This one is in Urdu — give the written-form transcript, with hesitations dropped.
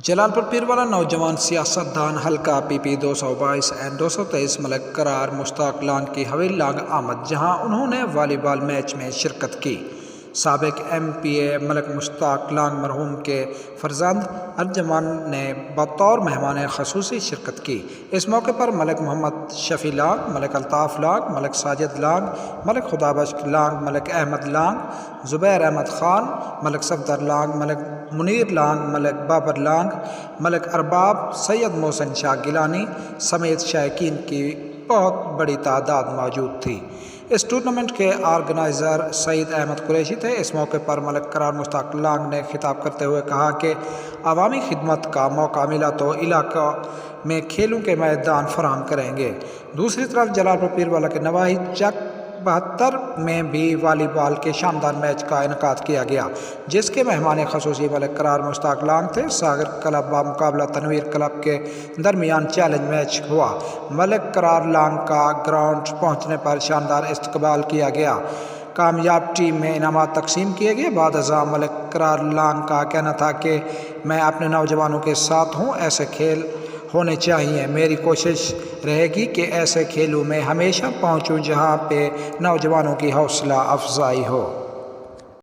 جلال پور والا نوجوان سیاست دان حلقہ پی پی 222 اینڈ 223 ملک قرار مشتاق لانگ کی حویل لانگ آمد، جہاں انہوں نے والی بال میچ میں شرکت کی۔ سابق ایم پی اے ملک مشتاق لانگ مرحوم کے فرزند ارجمن نے بطور مہمان خصوصی شرکت کی۔ اس موقع پر ملک محمد شفیع لانگ، ملک الطاف لانگ، ملک ساجد لانگ، ملک خدا بخش لانگ، ملک احمد لانگ، زبیر احمد خان، ملک صفدر لانگ، ملک منیر لانگ، ملک بابر لانگ، ملک ارباب، سید محسن شاہ گیلانی سمیت شائقین کی بہت بڑی تعداد موجود تھی۔ اس ٹورنامنٹ کے آرگنائزر سعید احمد قریشی تھے۔ اس موقع پر ملک قرار مشتاق لانگ نے خطاب کرتے ہوئے کہا کہ عوامی خدمت کا موقع ملا تو علاقہ میں کھیلوں کے میدان فراہم کریں گے۔ دوسری طرف جلال پور پیروالا کے نواحی چک 72 میں بھی والی بال کے شاندار میچ کا انعقاد کیا گیا، جس کے مہمان خصوصی ملک قرار مشتاق لانگ تھے۔ ساگر کلب بمقابلہ تنویر کلب کے درمیان چیلنج میچ ہوا۔ ملک قرار لانگ کا گراؤنڈ پہنچنے پر شاندار استقبال کیا گیا۔ کامیاب ٹیم میں انعامات تقسیم کیے گئے۔ بعد ازاں ملک قرار لانگ کا کہنا تھا کہ میں اپنے نوجوانوں کے ساتھ ہوں، ایسے کھیل ہونے چاہیے۔ میری کوشش رہے گی کہ ایسے کھیلوں میں ہمیشہ پہنچوں جہاں پہ نوجوانوں کی حوصلہ افزائی ہو۔